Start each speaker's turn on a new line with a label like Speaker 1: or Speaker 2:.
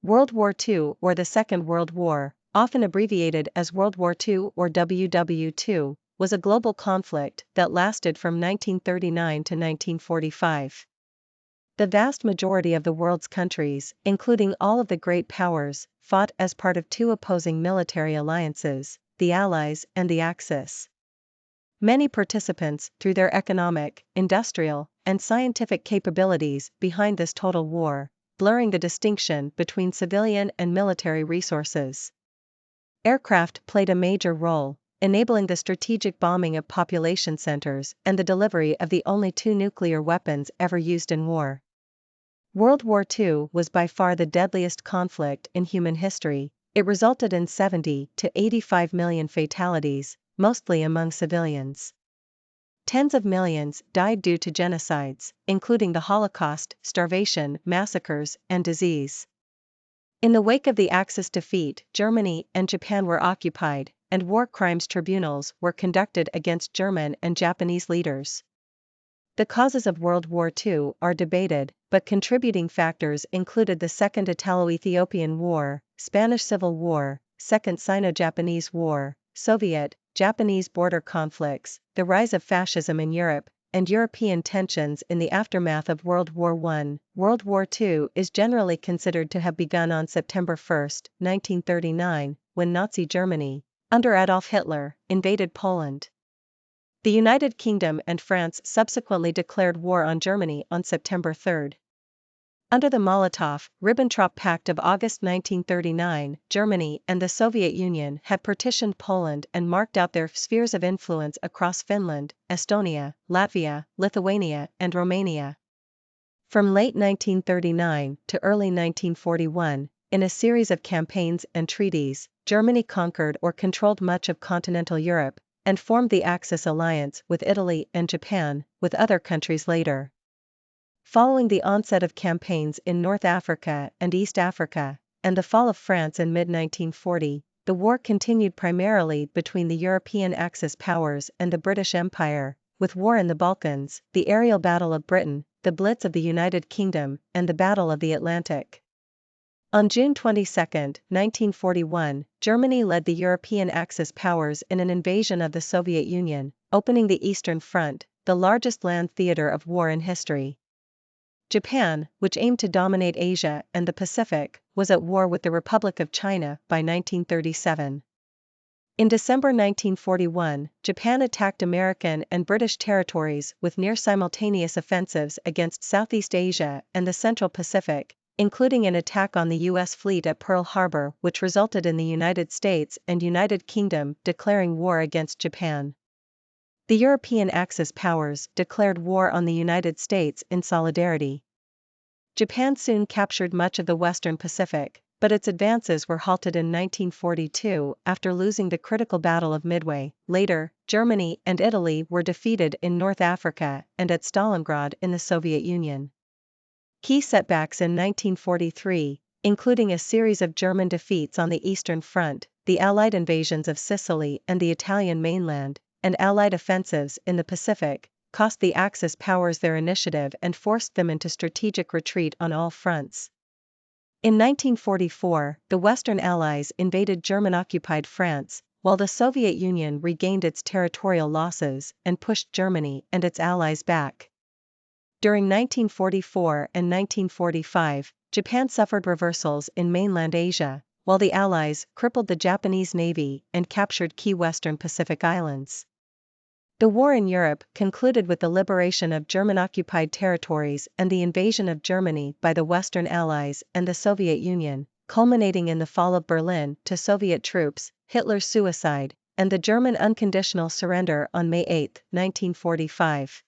Speaker 1: World War II or the Second World War, often abbreviated as World War II or WW2, was a global conflict that lasted from 1939 to 1945. The vast majority of the world's countries, including all of the great powers, fought as part of two opposing military alliances, the Allies and the Axis. Many participants threw their economic, industrial, and scientific capabilities behind this total war, blurring the distinction between civilian and military resources. Aircraft played a major role, enabling the strategic bombing of population centers and the delivery of the only two nuclear weapons ever used in war. World War II was by far the deadliest conflict in human history. It resulted in 70 to 85 million fatalities, mostly among civilians. Tens of millions died due to genocides, including the Holocaust, starvation, massacres, and disease. In the wake of the Axis defeat, Germany and Japan were occupied, and war crimes tribunals were conducted against German and Japanese leaders. The causes of World War II are debated, but contributing factors included the Second Italo-Ethiopian War, Spanish Civil War, Second Sino-Japanese War, Soviet-Japanese border conflicts, the rise of fascism in Europe, and European tensions in the aftermath of World War I. World War II is generally considered to have begun on September 1, 1939, when Nazi Germany, under Adolf Hitler, invaded Poland. The United Kingdom and France subsequently declared war on Germany on September 3. Under the Molotov-Ribbentrop Pact of August 1939, Germany and the Soviet Union had partitioned Poland and marked out their spheres of influence across Finland, Estonia, Latvia, Lithuania, and Romania. From late 1939 to early 1941, in a series of campaigns and treaties, Germany conquered or controlled much of continental Europe, and formed the Axis alliance with Italy and Japan, with other countries later. Following the onset of campaigns in North Africa and East Africa, and the fall of France in mid-1940, the war continued primarily between the European Axis powers and the British Empire, with war in the Balkans, the aerial battle of Britain, the Blitz of the United Kingdom, and the Battle of the Atlantic. On June 22, 1941, Germany led the European Axis powers in an invasion of the Soviet Union, opening the Eastern Front, the largest land theater of war in history. Japan, which aimed to dominate Asia and the Pacific, was at war with the Republic of China by 1937. In December 1941, Japan attacked American and British territories with near-simultaneous offensives against Southeast Asia and the Central Pacific, including an attack on the U.S. fleet at Pearl Harbor, which resulted in the United States and United Kingdom declaring war against Japan. The European Axis powers declared war on the United States in solidarity. Japan soon captured much of the Western Pacific, but its advances were halted in 1942 after losing the critical Battle of Midway. Later, Germany and Italy were defeated in North Africa and at Stalingrad in the Soviet Union. Key setbacks in 1943, including a series of German defeats on the Eastern Front, the Allied invasions of Sicily and the Italian mainland, and Allied offensives in the Pacific, cost the Axis powers their initiative and forced them into strategic retreat on all fronts. In 1944, the Western Allies invaded German-occupied France, while the Soviet Union regained its territorial losses and pushed Germany and its allies back. During 1944 and 1945, Japan suffered reversals in mainland Asia, while the Allies crippled the Japanese Navy and captured key Western Pacific islands. The war in Europe concluded with the liberation of German-occupied territories and the invasion of Germany by the Western Allies and the Soviet Union, culminating in the fall of Berlin to Soviet troops, Hitler's suicide, and the German unconditional surrender on May 8, 1945.